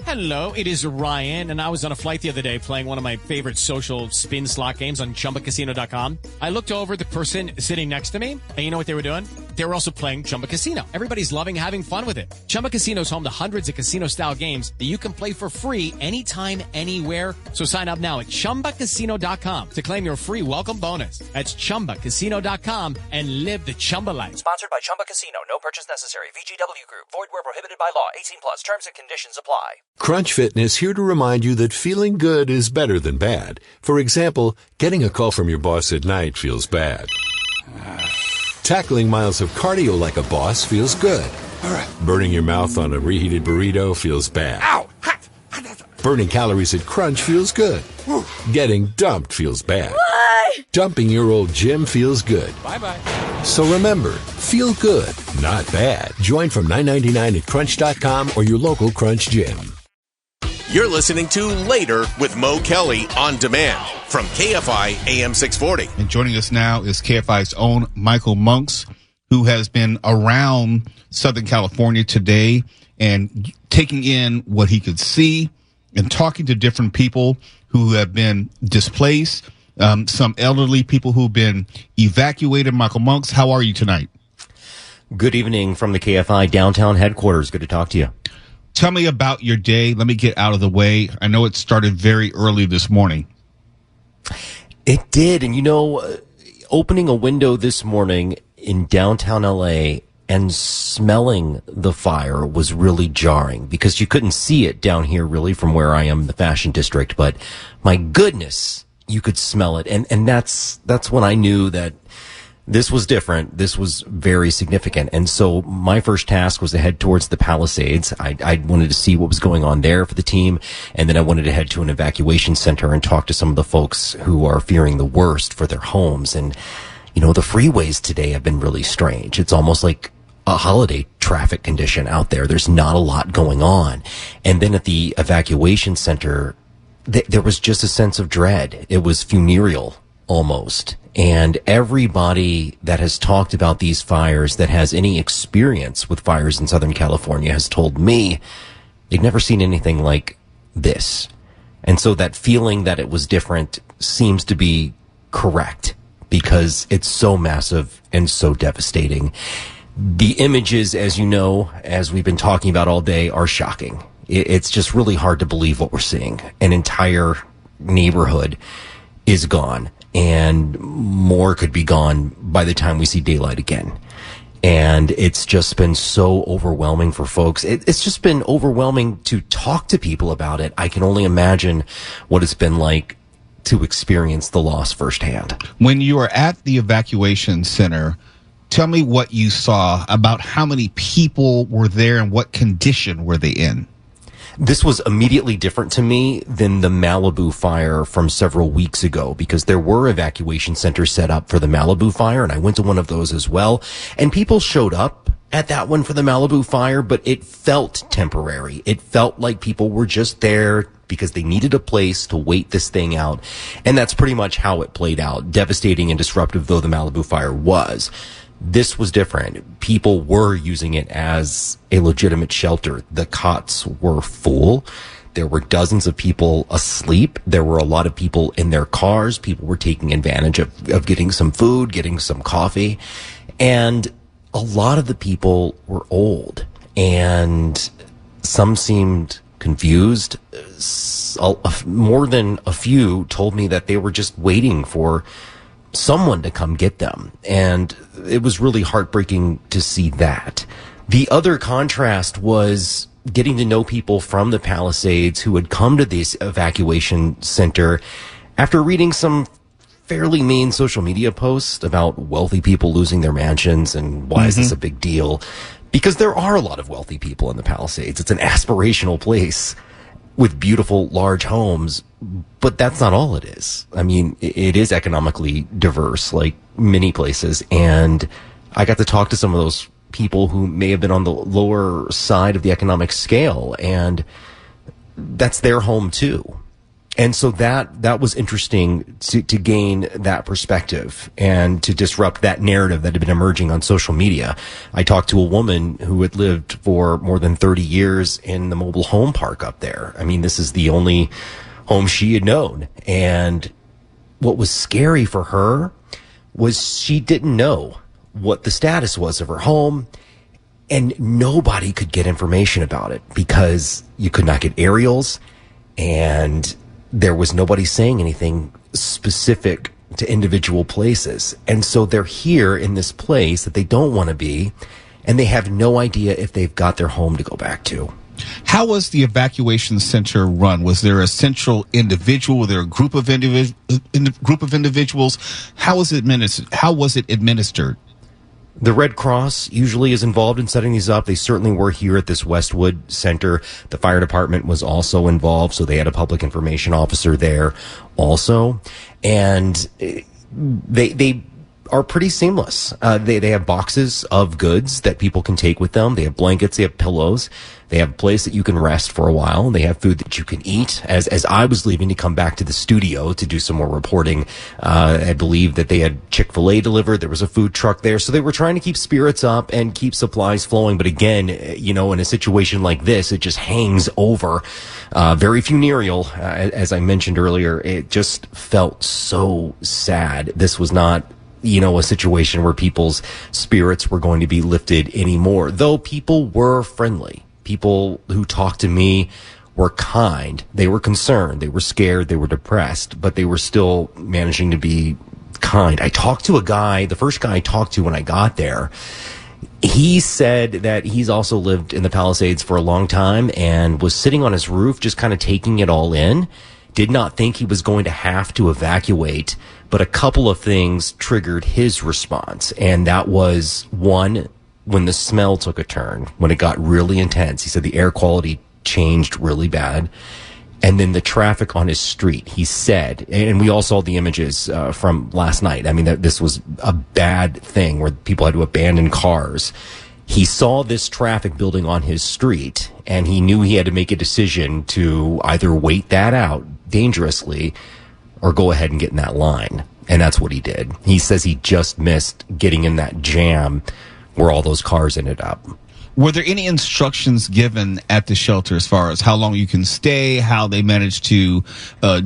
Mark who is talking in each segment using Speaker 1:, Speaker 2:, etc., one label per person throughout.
Speaker 1: Hello, it is Ryan, and I was on a flight the other day playing one of my favorite social spin slot games on ChumbaCasino.com. I looked over at the person sitting next to me, and you know what they were doing? They were also playing Chumba Casino. Everybody's loving having fun with it. Chumba Casino is home to hundreds of casino-style games that you can play for free anytime, anywhere. So sign up now at ChumbaCasino.com to claim your free welcome bonus. That's ChumbaCasino.com and live the Chumba life.
Speaker 2: Sponsored by Chumba Casino. No purchase necessary. VGW Group. Void where prohibited by law. 18 plus. Terms and conditions apply.
Speaker 3: Crunch Fitness here to remind you that feeling good is better than bad. For example, getting a call from your boss at night feels bad. Tackling miles of cardio like a boss feels good.
Speaker 4: All right.
Speaker 3: Burning your mouth on a reheated burrito feels bad.
Speaker 4: Ow!
Speaker 3: Burning calories at Crunch feels good. Getting dumped feels bad.
Speaker 5: Why?
Speaker 3: Dumping your old gym feels good.
Speaker 4: Bye-bye.
Speaker 3: So remember, feel good, not bad. Join from $9.99 at Crunch.com or your local Crunch gym.
Speaker 6: You're listening to Later with Mo Kelly on demand from KFI AM 640.
Speaker 4: And joining us now is KFI's own Michael Monks, who has been around Southern California today and taking in what he could see and talking to different people who have been displaced, some elderly people who've been evacuated. Michael Monks, how are you tonight?
Speaker 7: Good evening from the KFI downtown headquarters. Good to talk to you.
Speaker 4: Tell me about your day. Let me get out of the way. I know it started very early this morning.
Speaker 7: It did. And, opening a window this morning in downtown LA and smelling the fire was really jarring because you couldn't see it down here really from where I am in the Fashion District. But my goodness, you could smell it. And that's when I knew that this was different. This was very significant. And so my first task was to head towards the Palisades. I wanted to see what was going on there for the team. And then I wanted to head to an evacuation center and talk to some of the folks who are fearing the worst for their homes. And, the freeways today have been really strange. It's almost like a holiday traffic condition out there. There's not a lot going on. And then at the evacuation center, there was just a sense of dread. It was funereal almost. And everybody that has talked about these fires, that has any experience with fires in Southern California, has told me they've never seen anything like this. And so that feeling that it was different seems to be correct because it's so massive and so devastating. The images, as you know, as we've been talking about all day, are shocking. It's just really hard to believe what we're seeing. An entire neighborhood is gone. And more could be gone by the time we see daylight again. And it's just been so overwhelming for folks. It's just been overwhelming to talk to people about it. I can only imagine what it's been like to experience the loss firsthand.
Speaker 4: When you were at the evacuation center, tell me what you saw, about how many people were there and what condition were they in?
Speaker 7: This was immediately different to me than the Malibu fire from several weeks ago because there were evacuation centers set up for the Malibu fire, and I went to one of those as well. And people showed up at that one for the Malibu fire, but it felt temporary. It felt like people were just there because they needed a place to wait this thing out. And that's pretty much how it played out, devastating and disruptive though the Malibu fire was. This was different. People were using it as a legitimate shelter. The cots were full. There were dozens of people asleep. There were a lot of people in their cars. People were taking advantage of getting some food, getting some coffee. And a lot of the people were old. And some seemed confused. More than a few told me that they were just waiting for someone to come get them. And it was really heartbreaking to see that. The other contrast was getting to know people from the Palisades who had come to this evacuation center after reading some fairly mean social media posts about wealthy people losing their mansions and why is this a big deal? Because there are a lot of wealthy people in the Palisades. It's an aspirational place with beautiful, large homes, but that's not all it is. I mean, it is economically diverse, like many places, and I got to talk to some of those people who may have been on the lower side of the economic scale, and that's their home too. And so that was interesting to gain that perspective and to disrupt that narrative that had been emerging on social media. I talked to a woman who had lived for more than 30 years in the mobile home park up there. I mean, this is the only home she had known. And what was scary for her was she didn't know what the status was of her home, and nobody could get information about it because you could not get aerials, and there was nobody saying anything specific to individual places. And so they're here in this place that they don't want to be, and they have no idea if they've got their home to go back to.
Speaker 4: How was the evacuation center run? Was there a central individual? Was there a group of individuals? How was it administered?
Speaker 7: The Red Cross usually is involved in setting these up. They certainly were here at this Westwood Center. The fire department was also involved, so they had a public information officer there also. And they are pretty seamless. They have boxes of goods that people can take with them. They have blankets, they have pillows. They have a place that you can rest for a while. They have food that you can eat. As I was leaving to come back to the studio to do some more reporting, I believe that they had Chick-fil-A delivered. There was a food truck there. So they were trying to keep spirits up and keep supplies flowing. But again, in a situation like this, it just hangs over. Very funereal, as I mentioned earlier. It just felt so sad. This was not a situation where people's spirits were going to be lifted anymore, though people were friendly. People who talked to me were kind. They were concerned. They were scared. They were depressed, but they were still managing to be kind. I talked to a guy, the first guy I talked to when I got there. He said that he's also lived in the Palisades for a long time and was sitting on his roof, just kind of taking it all in. Did not think he was going to have to evacuate, but a couple of things triggered his response. And that was, one, when the smell took a turn, when it got really intense. He said the air quality changed really bad. And then the traffic on his street, he said, and we all saw the images from last night. I mean, this was a bad thing where people had to abandon cars. He saw this traffic building on his street, and he knew he had to make a decision to either wait that out dangerously or go ahead and get in that line. And that's what he did. He says he just missed getting in that jam where all those cars ended up.
Speaker 4: Were there any instructions given at the shelter as far as how long you can stay, how they managed to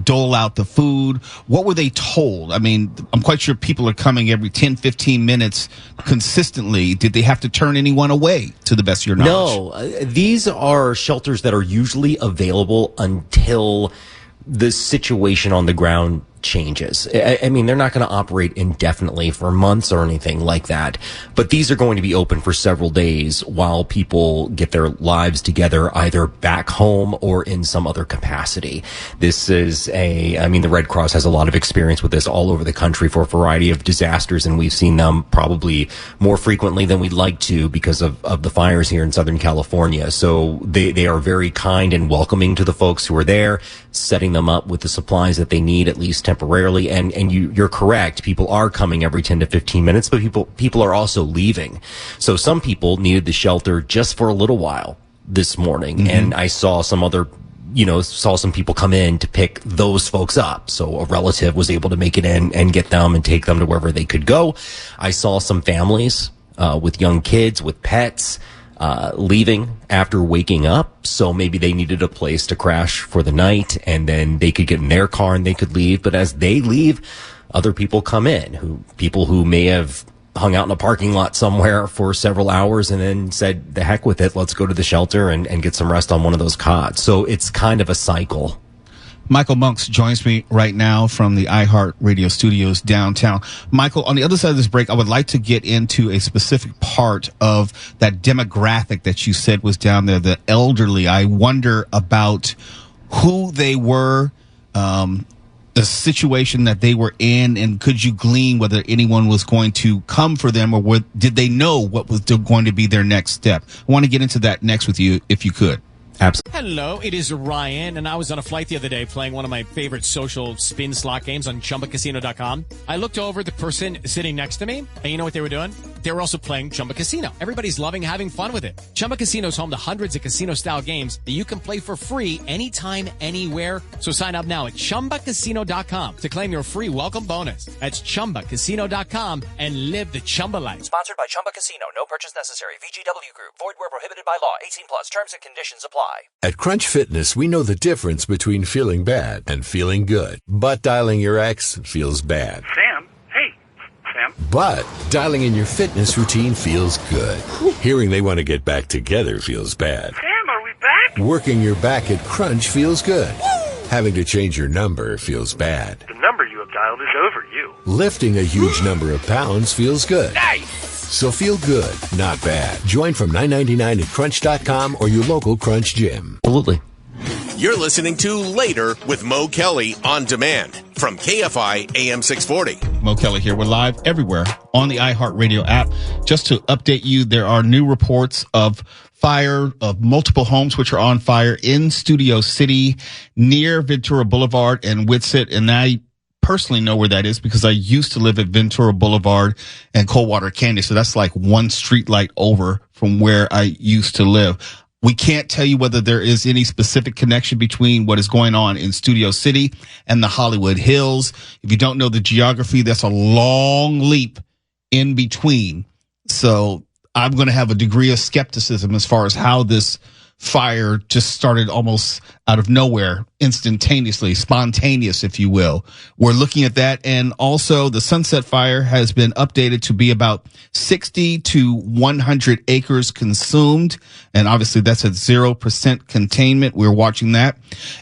Speaker 4: dole out the food? What were they told? I mean, I'm quite sure people are coming every 10, 15 minutes consistently. Did they have to turn anyone away, to the best of your knowledge?
Speaker 7: No, these are shelters that are usually available until the situation on the ground changes. I mean, they're not going to operate indefinitely for months or anything like that, but these are going to be open for several days while people get their lives together, either back home or in some other capacity. This is the Red Cross has a lot of experience with this all over the country for a variety of disasters, and we've seen them probably more frequently than we'd like to because of the fires here in Southern California. So they are very kind and welcoming to the folks who are there, setting them up with the supplies that they need, at least temporarily. And you're correct. People are coming every 10 to 15 minutes, but people are also leaving. So some people needed the shelter just for a little while this morning. Mm-hmm. And I saw some people come in to pick those folks up. So a relative was able to make it in and get them and take them to wherever they could go. I saw some families, with young kids, with pets, leaving after waking up. So maybe they needed a place to crash for the night, and then they could get in their car and they could leave. But as they leave, other people come in, people who may have hung out in a parking lot somewhere for several hours and then said, the heck with it, let's go to the shelter and get some rest on one of those cots. So it's kind of a cycle.
Speaker 4: Michael Monks joins me right now from the iHeart Radio Studios downtown. Michael, on the other side of this break, I would like to get into a specific part of that demographic that you said was down there, the elderly. I wonder about who they were, the situation that they were in, and could you glean whether anyone was going to come for them, or did they know what was going to be their next step? I want to get into that next with you, if you could.
Speaker 7: Absolutely.
Speaker 1: Hello, it is Ryan, and I was on a flight the other day playing one of my favorite social spin slot games on ChumbaCasino.com. I looked over at the person sitting next to me, and you know what they were doing? They were also playing Chumba Casino. Everybody's loving having fun with it. Chumba Casino is home to hundreds of casino-style games that you can play for free anytime, anywhere. So sign up now at ChumbaCasino.com to claim your free welcome bonus. That's ChumbaCasino.com and live the Chumba life.
Speaker 2: Sponsored by Chumba Casino. No purchase necessary. VGW Group. Void where prohibited by law. 18 plus. Terms and conditions apply.
Speaker 3: At Crunch Fitness, we know the difference between feeling bad and feeling good. But dialing your ex feels bad.
Speaker 5: Sam? Hey, Sam?
Speaker 3: But dialing in your fitness routine feels good. Hearing they want to get back together feels bad.
Speaker 5: Sam, are we back?
Speaker 3: Working your back at Crunch feels good. Having to change your number feels bad.
Speaker 5: The number you have dialed is over you.
Speaker 3: Lifting a huge number of pounds feels good.
Speaker 5: Nice!
Speaker 3: So feel good, not bad. Join from $9.99 at Crunch.com or your local Crunch gym.
Speaker 7: Absolutely.
Speaker 6: You're listening to Later with Mo Kelly on demand from KFI AM 640.
Speaker 4: Mo Kelly here. We're live everywhere on the iHeartRadio app. Just to update you, there are new reports of fire of multiple homes which are on fire in Studio City near Ventura Boulevard and Whitsett. And I personally know where that is because I used to live at Ventura Boulevard and Coldwater Candy. So that's like one street light over from where I used to live. We can't tell you whether there is any specific connection between what is going on in Studio City and the Hollywood Hills. If you don't know the geography, that's a long leap in between. So I'm going to have a degree of skepticism as far as how this fire just started almost out of nowhere, instantaneously, spontaneous, if you will. We're looking at that. And also the Sunset Fire has been updated to be about 60 to 100 acres consumed. And obviously that's at 0% containment. We're watching that.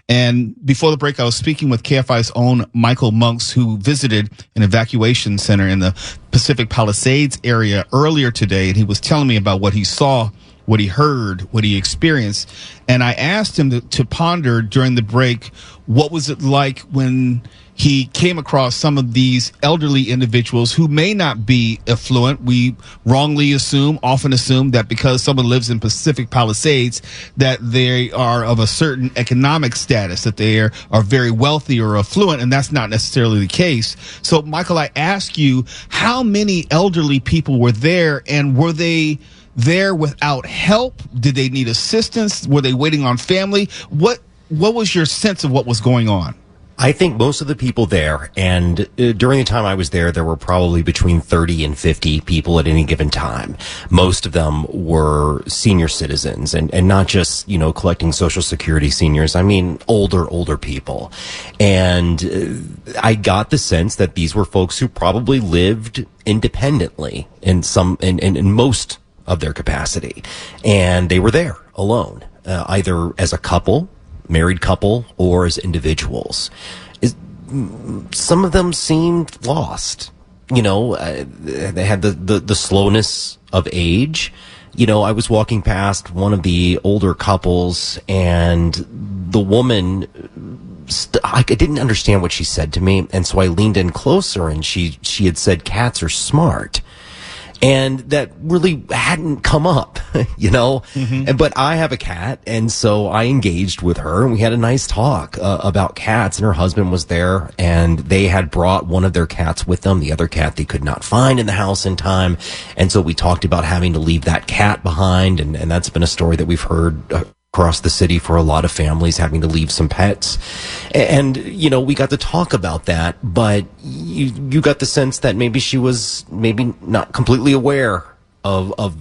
Speaker 4: And before the break, I was speaking with KFI's own Michael Monks, who visited an evacuation center in the Pacific Palisades area earlier today. And he was telling me about what he saw, what he heard, what he experienced. And I asked him to ponder during the break, what was it like when he came across some of these elderly individuals who may not be affluent. We wrongly often assume that because someone lives in Pacific Palisades, that they are of a certain economic status, that they are very wealthy or affluent, and that's not necessarily the case. So, Michael, I ask you, how many elderly people were there, and were they there without help? Did they need assistance? Were they waiting on family? What was your sense of what was going on?
Speaker 7: I think most of the people there, and during the time I was there, there were probably between 30 and 50 people at any given time. Most of them were senior citizens, and not just, collecting Social Security seniors. I mean, older people. And I got the sense that these were folks who probably lived independently in most of their capacity. And they were there alone, either as a couple, married couple, or as individuals. Some of them seemed lost. They had the slowness of age. I was walking past one of the older couples, and the woman, I didn't understand what she said to me, and so I leaned in closer, and she had said, "Cats are smart." And that really hadn't come up, Mm-hmm. But I have a cat, and so I engaged with her, and we had a nice talk about cats, and her husband was there, and they had brought one of their cats with them, the other cat they could not find in the house in time. And so we talked about having to leave that cat behind, and that's been a story that we've heard across the city for a lot of families, having to leave some pets. And, we got to talk about that, but you got the sense that maybe she was maybe not completely aware of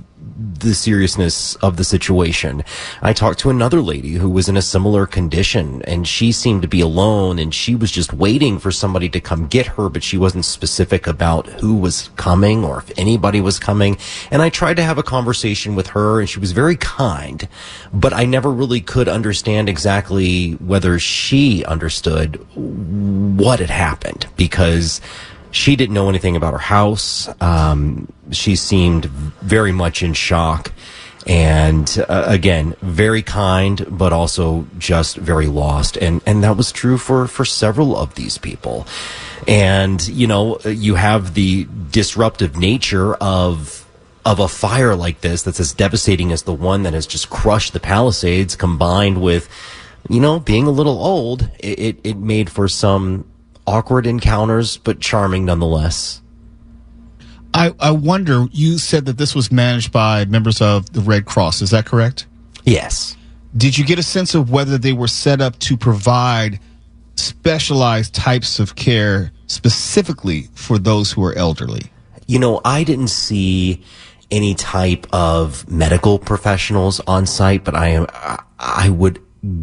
Speaker 7: the seriousness of the situation. I talked to another lady who was in a similar condition, and she seemed to be alone, and she was just waiting for somebody to come get her, but she wasn't specific about who was coming or if anybody was coming. And I tried to have a conversation with her, and she was very kind, but I never really could understand exactly whether she understood what had happened, because she didn't know anything about her house. She seemed very much in shock, and again, very kind, but also just very lost. And that was true for several of these people. And, you have the disruptive nature of of a fire like this that's as devastating as the one that has just crushed the Palisades, combined with, being a little old, it made for some awkward encounters, but charming nonetheless.
Speaker 4: I wonder, you said that this was managed by members of the Red Cross. Is that correct?
Speaker 7: Yes.
Speaker 4: Did you get a sense of whether they were set up to provide specialized types of care specifically for those who are elderly?
Speaker 7: I didn't see any type of medical professionals on site, but I would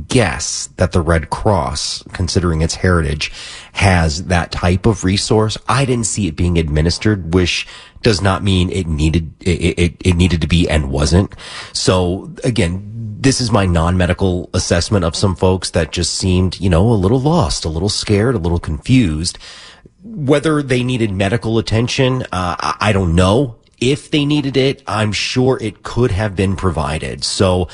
Speaker 7: guess that the Red Cross, considering its heritage, has that type of resource. I didn't see it being administered, which does not mean it needed to be and wasn't. So again, this is my non-medical assessment of some folks that just seemed, a little lost, a little scared, a little confused. Whether they needed medical attention, I don't know. If they needed it, I'm sure it could have been provided. So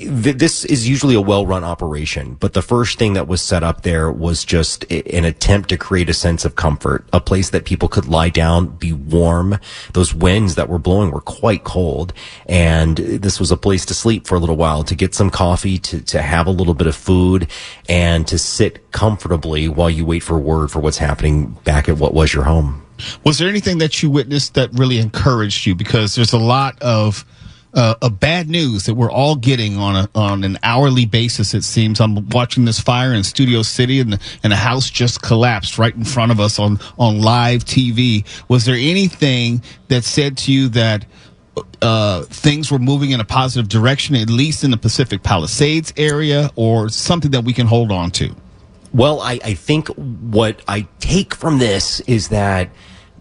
Speaker 7: this is usually a well-run operation, but the first thing that was set up there was just an attempt to create a sense of comfort, a place that people could lie down, be warm. Those winds that were blowing were quite cold, and this was a place to sleep for a little while, to get some coffee, to have a little bit of food, and to sit comfortably while you wait for word for what's happening back at what was your home.
Speaker 4: Was there anything that you witnessed that really encouraged you? Because there's a lot of bad news that we're all getting on an hourly basis. It seems I'm watching this fire in Studio City, and a house just collapsed right in front of us on live TV. Was there anything that said to you that things were moving in a positive direction, at least in the Pacific Palisades area, or something that we can hold on to?
Speaker 7: Well, I think what I take from this is that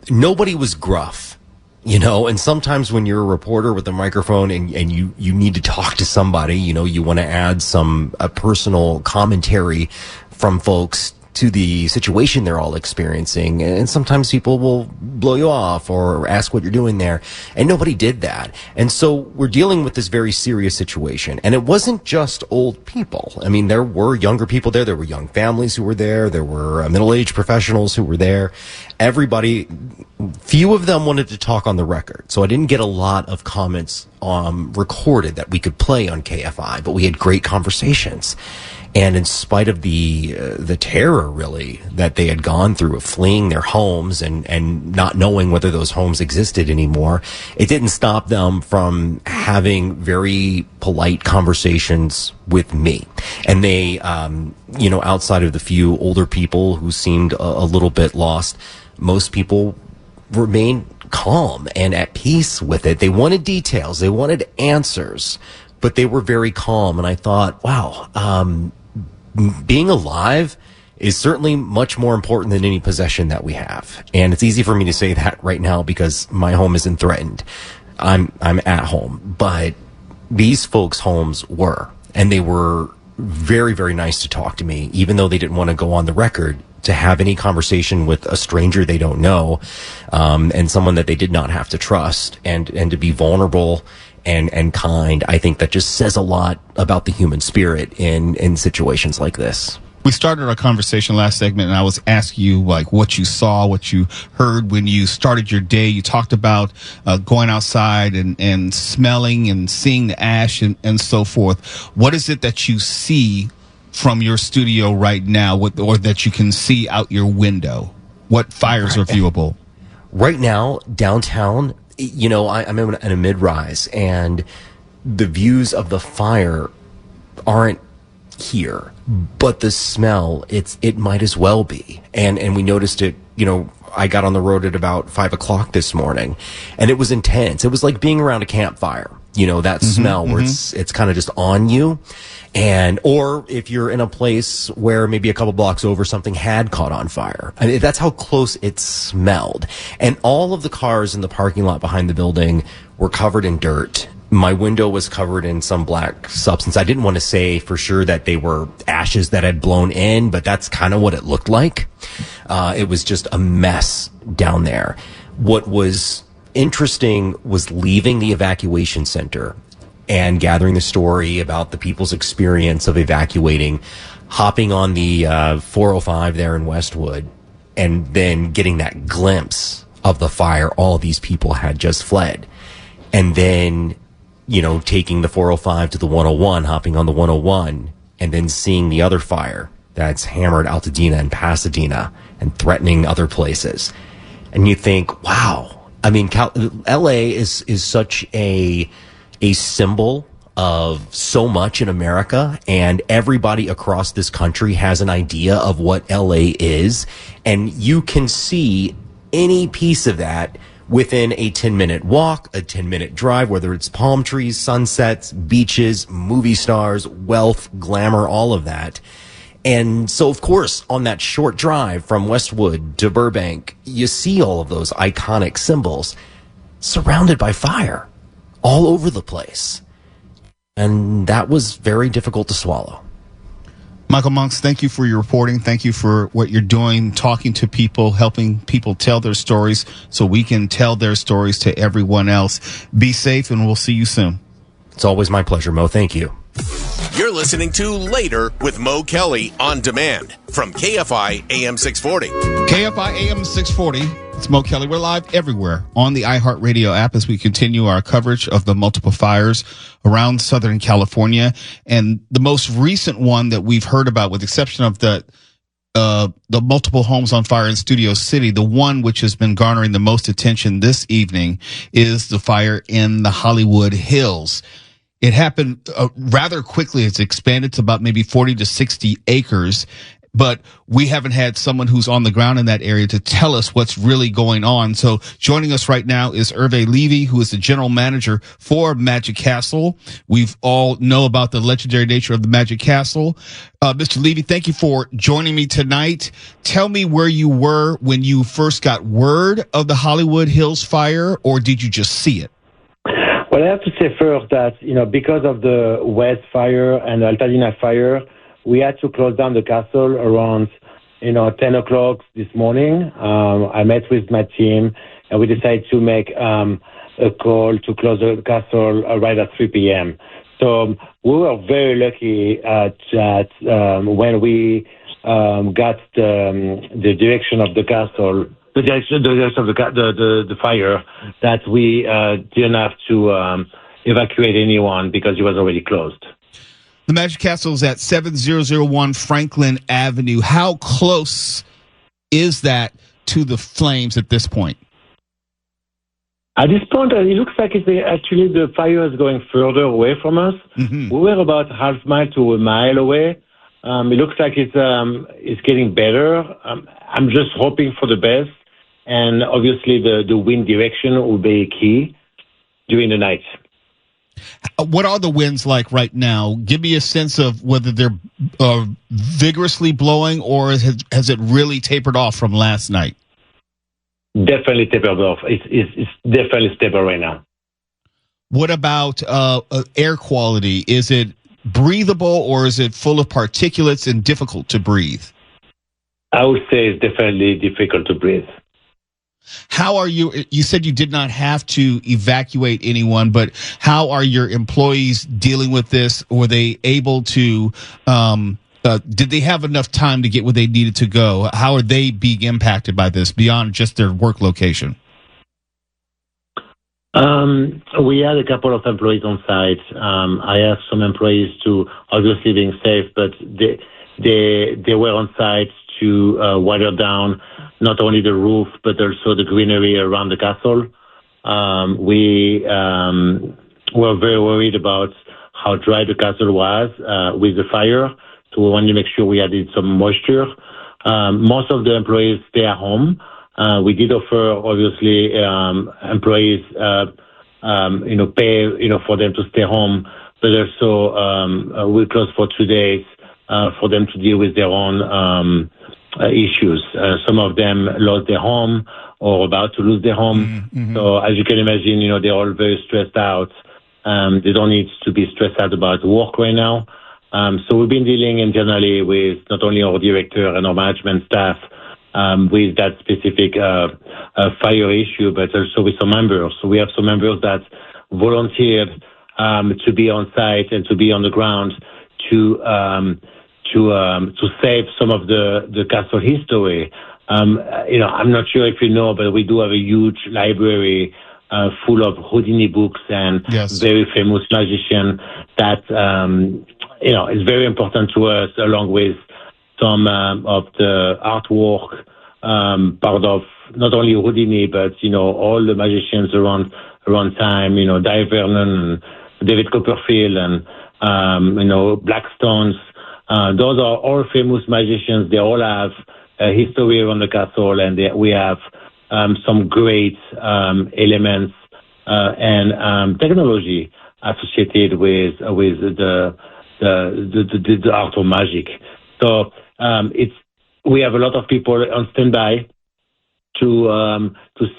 Speaker 7: nobody was gruff, and sometimes when you're a reporter with a microphone and you need to talk to somebody, you want to add some personal commentary from folks to the situation they're all experiencing. And sometimes people will blow you off or ask what you're doing there. And nobody did that. And so we're dealing with this very serious situation. And it wasn't just old people. I mean, there were younger people there. There were young families who were there. There were middle-aged professionals who were there. Everybody, few of them wanted to talk on the record. So I didn't get a lot of comments recorded that we could play on KFI, but we had great conversations. And in spite of the terror, really, that they had gone through of fleeing their homes and not knowing whether those homes existed anymore, it didn't stop them from having very polite conversations with me. And they, outside of the few older people who seemed a little bit lost, most people remained calm and at peace with it. They wanted details. They wanted answers, but they were very calm. And I thought, wow, being alive is certainly much more important than any possession that we have. And it's easy for me to say that right now because my home isn't threatened. I'm at home, but these folks' homes were, and they were very, very nice to talk to me, even though they didn't want to go on the record, to have any conversation with a stranger they don't know, and someone that they did not have to trust, and to be vulnerable and kind. I think that just says a lot about the human spirit in situations like this.
Speaker 4: We started our conversation last segment, and I was asking you what you saw, what you heard when you started your day. You talked about going outside and smelling and seeing the ash and so forth. What is it that you see from your studio right now, or that you can see out your window? What fires are viewable?
Speaker 7: Right now, downtown, I'm in a mid-rise, and the views of the fire aren't here, but the smell, it might as well be. And we noticed it, I got on the road at about 5:00 this morning, and it was intense. It was like being around a campfire, that smell where it's kind of just on you. Or if you're in a place where maybe a couple blocks over something had caught on fire. I mean, that's how close it smelled. And all of the cars in the parking lot behind the building were covered in dirt. My window was covered in some black substance. I didn't want to say for sure that they were ashes that had blown in, but that's kind of what it looked like. It was just a mess down there. What was interesting was leaving the evacuation center and gathering the story about the people's experience of evacuating, hopping on the 405 there in Westwood, and then getting that glimpse of the fire all these people had just fled. and then, taking the 405 to the 101, hopping on the 101, and then seeing the other fire that's hammered Altadena and Pasadena and threatening other places. And you think, wow, I mean, LA is such a symbol of so much in America, and everybody across this country has an idea of what LA is, and you can see any piece of that within a 10-minute walk, a 10-minute drive, whether it's palm trees, sunsets, beaches, movie stars, wealth, glamour, all of that. And so, of course, on that short drive from Westwood to Burbank, you see all of those iconic symbols surrounded by fire all over the place. And that was very difficult to swallow.
Speaker 4: Michael Monks, thank you for your reporting. Thank you for what you're doing, talking to people, helping people tell their stories so we can tell their stories to everyone else. Be safe, and we'll see you soon.
Speaker 7: It's always my pleasure, Mo. Thank you.
Speaker 6: You're listening to Later with Mo Kelly on demand from KFI AM 640.
Speaker 4: KFI AM 640. It's Mo Kelly. We're live everywhere on the iHeartRadio app as we continue our coverage of the multiple fires around Southern California. And the most recent one that we've heard about, with the exception of the multiple homes on fire in Studio City, the one which has been garnering the most attention this evening is the fire in the Hollywood Hills. It happened rather quickly. It's expanded to about maybe 40 to 60 acres. But we haven't had someone who's on the ground in that area to tell us what's really going on. So joining us right now is Hervé Levy, who is the general manager for Magic Castle. We've all know about the legendary nature of the Magic Castle. Mr. Levy, thank you for joining me tonight. Tell me where you were when you first got word of the Hollywood Hills fire, or did you just see it?
Speaker 8: Well, I have to say first that, because of the West fire and the Altadena fire, we had to close down the castle around, 10 o'clock this morning. I met with my team, and we decided to make a call to close the castle right at 3 p.m. So we were very lucky that when we got the direction of the castle, the direction of the fire, that we didn't have to evacuate anyone because it was already closed.
Speaker 4: The Magic Castle is at 7001 Franklin Avenue. How close is that to the flames at this point?
Speaker 8: At this point, it looks like actually the fire is going further away from us. Mm-hmm. We were about half mile to a mile away. It looks like it's getting better. I'm just hoping for the best. And obviously the wind direction will be key during the night.
Speaker 4: What are the winds like right now? Give me a sense of whether they're vigorously blowing, or has it really tapered off from last night?
Speaker 8: Definitely tapered off. It's definitely stable right now.
Speaker 4: What about air quality? Is it breathable, or is it full of particulates and difficult to breathe?
Speaker 8: I would say it's definitely difficult to breathe.
Speaker 4: How are you? You said you did not have to evacuate anyone, but how are your employees dealing with this? Were they able to, did they have enough time to get where they needed to go? How are they being impacted by this beyond just their work location?
Speaker 8: We had a couple of employees on site. I asked some employees to obviously being safe, but they were on site to water down not only the roof, but also the greenery around the castle. We were very worried about how dry the castle was with the fire, so we wanted to make sure we added some moisture. Most of the employees stay at home. We did offer, obviously, employees, pay, for them to stay home, but also we closed for 2 days for them to deal with their own issues. Some of them lost their home or about to lose their home. Mm-hmm. So as you can imagine, they're all very stressed out. They don't need to be stressed out about work right now. So we've been dealing internally with not only our director and our management staff with that specific fire issue, but also with some members. So we have some members that volunteered to be on site and to be on the ground to save some of the castle history. I'm not sure if you know, but we do have a huge library full of Houdini books and very famous magician that, is very important to us, along with some of the artwork, part of not only Houdini, but, all the magicians around time, Di Vernon and David Copperfield and, Blackstones. Those are all famous magicians. They all have a history around the castle, and we have some great elements and technology associated with the art of magic. So we have a lot of people on standby to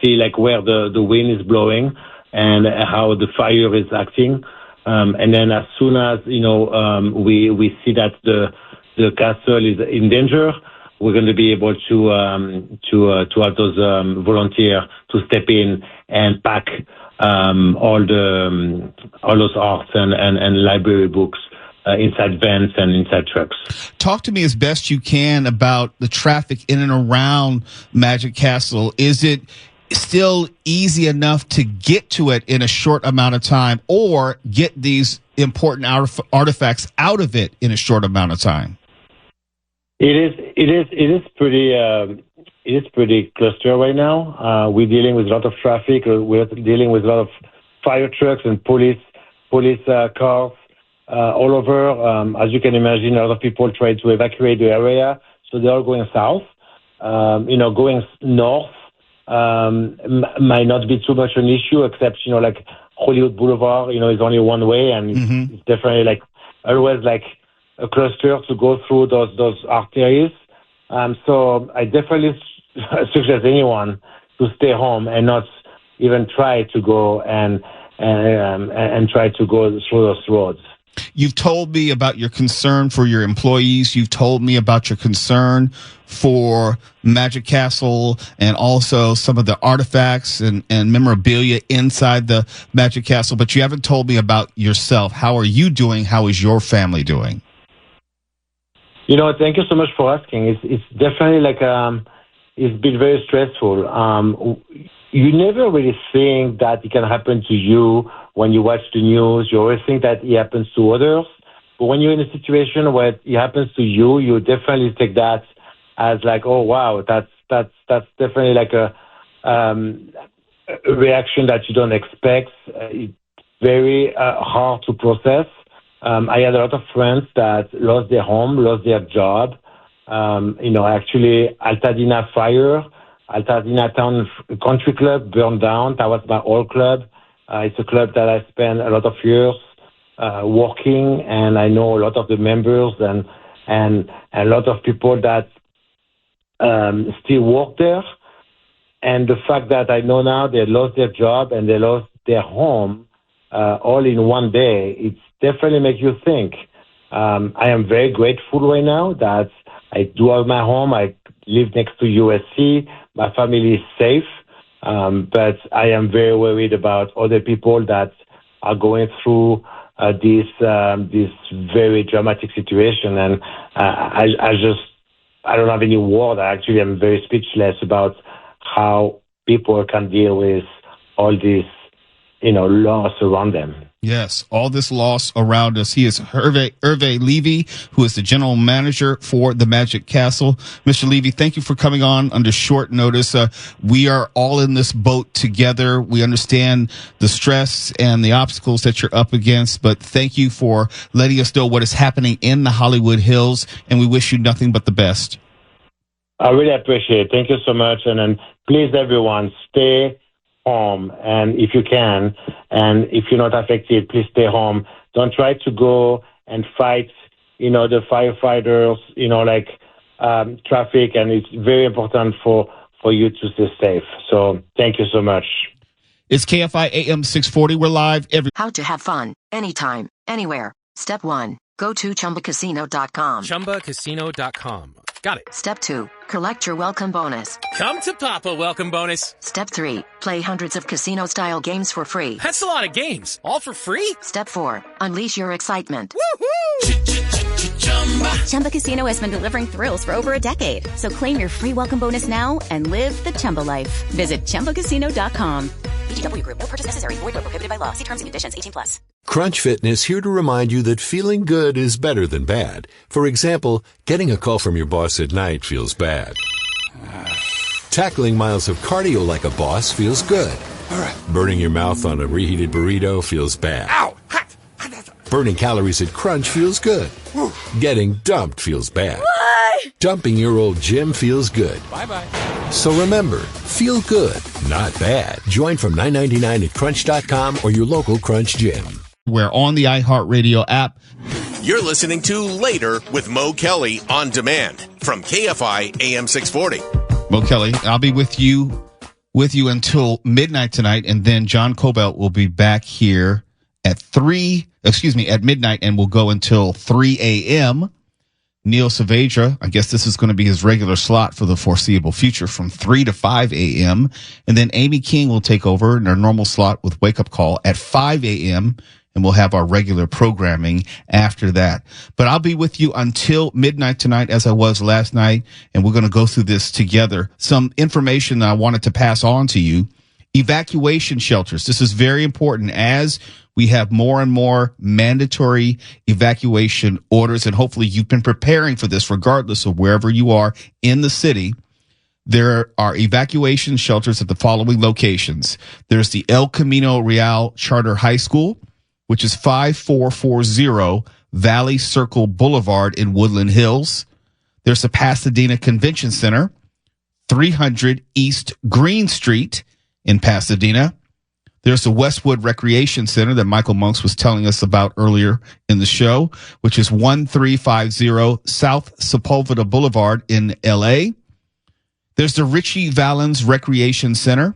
Speaker 8: see like where the wind is blowing and how the fire is acting. And then as soon as we see that the castle is in danger, we're going to be able to have those volunteers to step in and pack all those arts and library books inside vans and inside trucks.
Speaker 4: Talk to me as best you can about the traffic in and around Magic Castle. Is it still easy enough to get to it in a short amount of time, or get these important artifacts out of it in a short amount of time?
Speaker 8: It is pretty clustered right now. We're dealing with a lot of traffic. We're dealing with a lot of fire trucks and police cars all over. As you can imagine, a lot of people try to evacuate the area, so they're all going south. Going north might not be too much an issue, except like Hollywood Boulevard, is only one way, and it's definitely like always like a cluster to go through those arteries. So I definitely suggest anyone to stay home and not even try to go and try to go through those roads.
Speaker 4: You've told me about your concern for your employees. You've told me about your concern for Magic Castle and also some of the artifacts and memorabilia inside the Magic Castle, but you haven't told me about yourself. How are you doing? How is your family doing?
Speaker 8: Thank you so much for asking. It's definitely like, it's been very stressful. You never really think that it can happen to you when you watch the news. You always think that it happens to others. But when you're in a situation where it happens to you, you definitely take that as like, oh, wow, that's definitely like a reaction that you don't expect. It's very hard to process. I had a lot of friends that lost their home, lost their job. Actually, Altadena fire, Altadena Town Country Club burned down. That was my old club. It's a club that I spent a lot of years working, and I know a lot of the members and a lot of people that still work there. And the fact that I know now they lost their job and they lost their home all in one day, it's definitely makes you think. I am very grateful right now that I do have my home. I live next to USC. My family is safe. But I am very worried about other people that are going through this very dramatic situation. And I don't have any word. Actually, I'm very speechless about how people can deal with all this, loss around them.
Speaker 4: Yes, all this loss around us. He is Hervé Levy, who is the general manager for the Magic Castle. Mr. Levy, thank you for coming on under short notice. We are all in this boat together. We understand the stress and the obstacles that you're up against, but thank you for letting us know what is happening in the Hollywood Hills, and we wish you nothing but the best.
Speaker 8: I really appreciate it. Thank you so much. And then please, everyone, stay home, and if you can, and if you're not affected, please stay home. Don't try to go and fight, the firefighters, traffic, and it's very important for you to stay safe. So thank you so much.
Speaker 4: It's KFI AM 640. We're live every.
Speaker 9: How to have fun anytime, anywhere. Step 1. Go to ChumbaCasino.com.
Speaker 10: ChumbaCasino.com. Got it.
Speaker 9: Step 2. Collect your welcome bonus.
Speaker 10: Come to Papa welcome bonus.
Speaker 9: Step 3. Play hundreds of casino-style games for free.
Speaker 10: That's a lot of games. All for free?
Speaker 9: Step 4. Unleash your excitement.
Speaker 10: Woohoo!
Speaker 11: Chumba Casino has been delivering thrills for over a decade. So claim your free welcome bonus now and live the Chumba life. Visit ChumbaCasino.com.
Speaker 9: VGW Group. No purchase necessary. Void where prohibited by law. See terms and conditions. 18+.
Speaker 3: Crunch Fitness here to remind you that feeling good is better than bad. For example, getting a call from your boss at night feels bad. Tackling miles of cardio like a boss feels good.
Speaker 12: All right.
Speaker 3: Burning your mouth on a reheated burrito feels bad.
Speaker 12: Ow! Hot!
Speaker 3: Burning calories at Crunch feels good. Getting dumped feels bad.
Speaker 11: Why?
Speaker 3: Dumping your old gym feels good.
Speaker 10: Bye-bye.
Speaker 3: So remember, feel good, not bad. Join from $9.99 at Crunch.com or your local Crunch gym.
Speaker 4: We're on the iHeartRadio app.
Speaker 6: You're listening to Later with Mo Kelly on demand from KFI AM 640.
Speaker 4: Mo Kelly, I'll be with you until midnight tonight, and then John Cobelt will be back here at midnight, and we'll go until 3 a.m. Neil Saavedra, I guess this is going to be his regular slot for the foreseeable future from 3 to 5 a.m. And then Amy King will take over in her normal slot with Wake Up Call at 5 a.m. And we'll have our regular programming after that. But I'll be with you until midnight tonight, as I was last night, and we're going to go through this together. Some information that I wanted to pass on to you. Evacuation shelters. This is very important as we have more and more mandatory evacuation orders, and hopefully you've been preparing for this regardless of wherever you are in the city. There are evacuation shelters at the following locations. There's the El Camino Real Charter High School, which is 5440 Valley Circle Boulevard in Woodland Hills. There's the Pasadena Convention Center, 300 East Green Street in Pasadena. There's the Westwood Recreation Center that Michael Monks was telling us about earlier in the show, which is 1350 South Sepulveda Boulevard in L.A. There's the Richie Valens Recreation Center,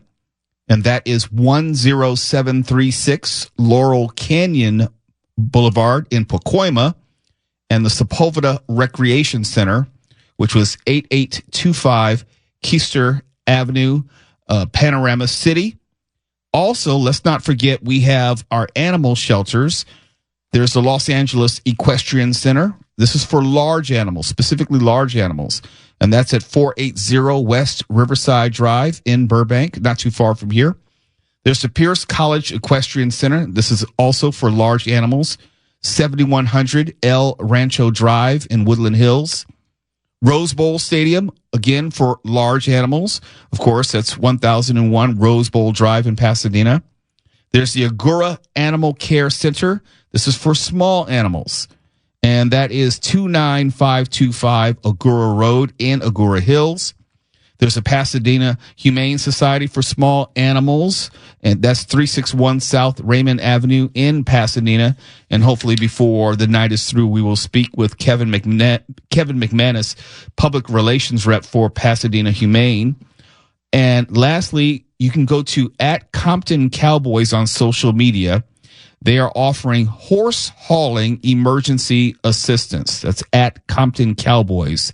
Speaker 4: and that is 10736 Laurel Canyon Boulevard in Pacoima. And the Sepulveda Recreation Center, which was 8825 Keister Avenue, Panorama City. Also, let's not forget we have our animal shelters. There's the Los Angeles Equestrian Center. This is for large animals, specifically large animals. And that's at 480 West Riverside Drive in Burbank, not too far from here. There's the Pierce College Equestrian Center. This is also for large animals, 7100 El Rancho Drive in Woodland Hills. Rose Bowl Stadium, again, for large animals. Of course, that's 1001 Rose Bowl Drive in Pasadena. There's the Agura Animal Care Center. This is for small animals. And that is 29525 Agura Road in Agura Hills. There's a Pasadena Humane Society for Small Animals, and that's 361 South Raymond Avenue in Pasadena. And hopefully before the night is through, we will speak with Kevin McManus, Public Relations Rep for Pasadena Humane. And lastly, you can go to @Compton Cowboys on social media. They are offering horse hauling emergency assistance. That's @Compton Cowboys,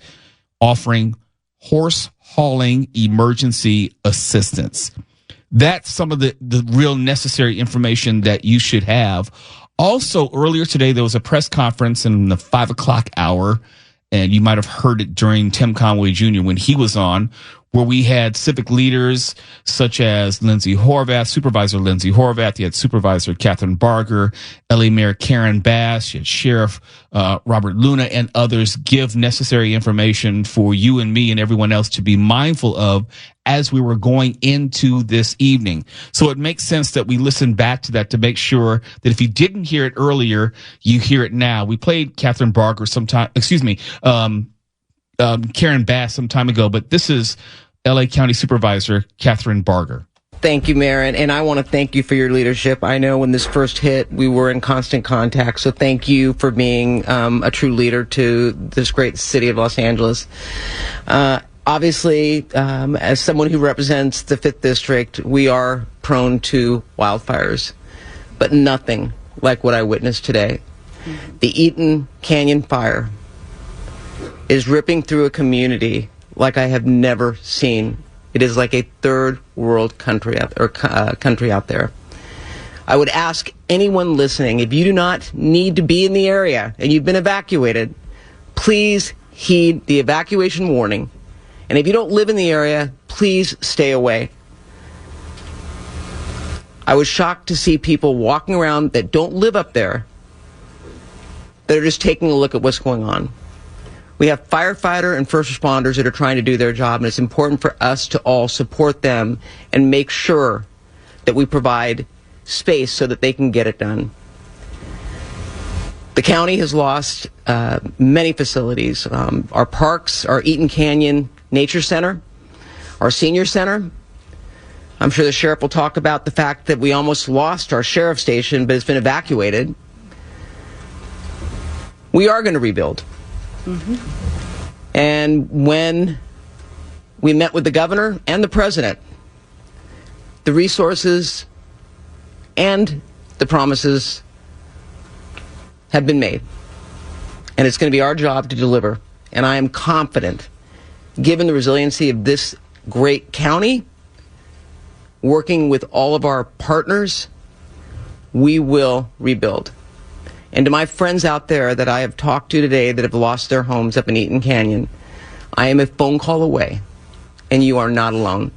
Speaker 4: offering horse hauling emergency assistance. That's some of the real necessary information that you should have. Also, earlier today, there was a press conference in the 5 o'clock hour, and you might have heard it during Tim Conway Jr. when he was on, where we had civic leaders such as Lindsay Horvath, Supervisor Lindsay Horvath. You had Supervisor Catherine Barger, LA Mayor Karen Bass, you had Sheriff Robert Luna, and others give necessary information for you and me and everyone else to be mindful of as we were going into this evening. So it makes sense that we listen back to that to make sure that if you didn't hear it earlier, you hear it now. We played Catherine Barger Karen Bass some time ago, but this is LA County Supervisor Catherine Barger.
Speaker 13: Thank you, Mayor, and I want to thank you for your leadership. I know when this first hit, we were in constant contact, so thank you for being a true leader to this great city of Los Angeles. Obviously, as someone who represents the 5th District, we are prone to wildfires, but nothing like what I witnessed today. The Eaton Canyon fire is ripping through a community like I have never seen. It is like a third world country out there. I would ask anyone listening, if you do not need to be in the area and you've been evacuated, please heed the evacuation warning. And if you don't live in the area, please stay away. I was shocked to see people walking around that don't live up there that are just taking a look at what's going on. We have firefighter and first responders that are trying to do their job, and it's important for us to all support them and make sure that we provide space so that they can get it done. The county has lost many facilities. Our parks, our Eaton Canyon Nature Center, our senior center. I'm sure the sheriff will talk about the fact that we almost lost our sheriff's station, but it's been evacuated. We are going to rebuild. And when we met with the governor and the president, the resources and the promises have been made. And it's going to be our job to deliver. And I am confident, given the resiliency of this great county, working with all of our partners, we will rebuild. And to my friends out there that I have talked to today that have lost their homes up in Eaton Canyon, I am a phone call away, and you are not alone.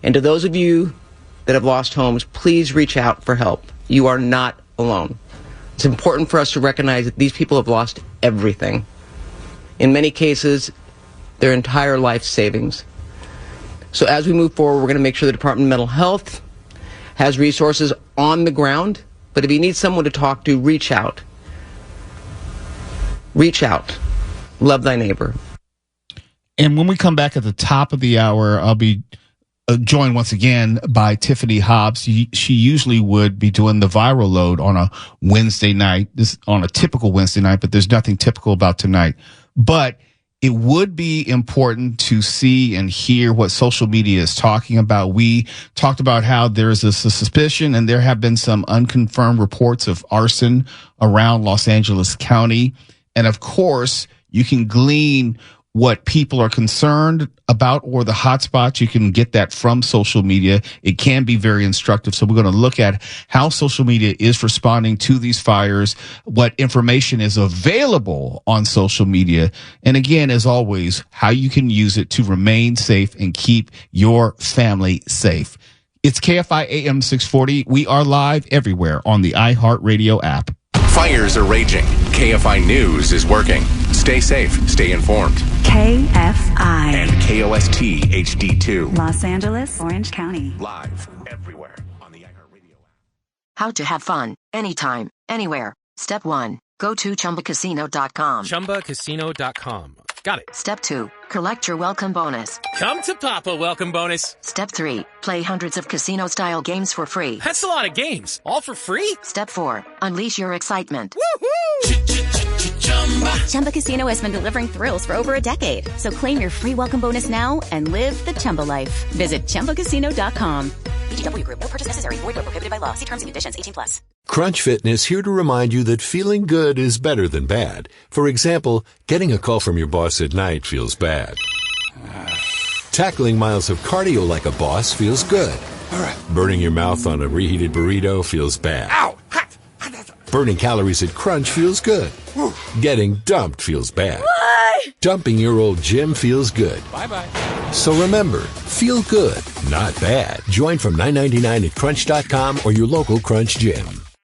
Speaker 13: And to those of you that have lost homes, please reach out for help. You are not alone. It's important for us to recognize that these people have lost everything. In many cases, their entire life savings. So as we move forward, we're going to make sure the Department of Mental Health has resources on the ground. But if you need someone to talk to, reach out. Reach out. Love thy neighbor.
Speaker 4: And when we come back at the top of the hour, I'll be joined once again by Tiffany Hobbs. She usually would be doing the viral load on a Wednesday night, this on a typical Wednesday night, but there's nothing typical about tonight. But it would be important to see and hear what social media is talking about. We talked about how there's a suspicion, and there have been some unconfirmed reports of arson around Los Angeles County. And of course, you can glean what people are concerned about or the hotspots. You can get that from social media. It can be very instructive. So we're going to look at how social media is responding to these fires, what information is available on social media, and again, as always, how you can use it to remain safe and keep your family safe. It's KFI AM 640. We are live everywhere on the iHeartRadio app.
Speaker 6: Fires are raging. KFI News is working. Stay safe. Stay informed.
Speaker 12: KFI.
Speaker 6: And KOST HD2.
Speaker 12: Los Angeles, Orange County.
Speaker 6: Live everywhere on the iHeartRadio app.
Speaker 9: How to have fun, anytime, anywhere. Step 1. Go to ChumbaCasino.com.
Speaker 10: ChumbaCasino.com. Got it.
Speaker 9: Step 2. Collect your welcome bonus.
Speaker 10: Come to Papa welcome bonus.
Speaker 9: Step 3. Play hundreds of casino-style games for free.
Speaker 10: That's a lot of games. All for free?
Speaker 9: Step 4. Unleash your excitement.
Speaker 10: Woohoo!
Speaker 11: Chumba Casino has been delivering thrills for over a decade. So claim your free welcome bonus now and live the Chumba life. Visit ChumbaCasino.com. VGW Group. No purchase necessary. Void where prohibited by law. See terms and conditions. 18+.
Speaker 3: Crunch Fitness here to remind you that feeling good is better than bad. For example, getting a call from your boss at night feels bad. Tackling miles of cardio like a boss feels good.
Speaker 6: All right.
Speaker 3: Burning your mouth on a reheated burrito feels bad.
Speaker 6: Ow! Hot!
Speaker 3: Burning calories at Crunch feels good. Getting dumped feels bad.
Speaker 11: Why?
Speaker 3: Dumping your old gym feels good.
Speaker 10: Bye-bye.
Speaker 3: So remember, feel good, not bad. Join from $9.99 at Crunch.com or your local Crunch gym.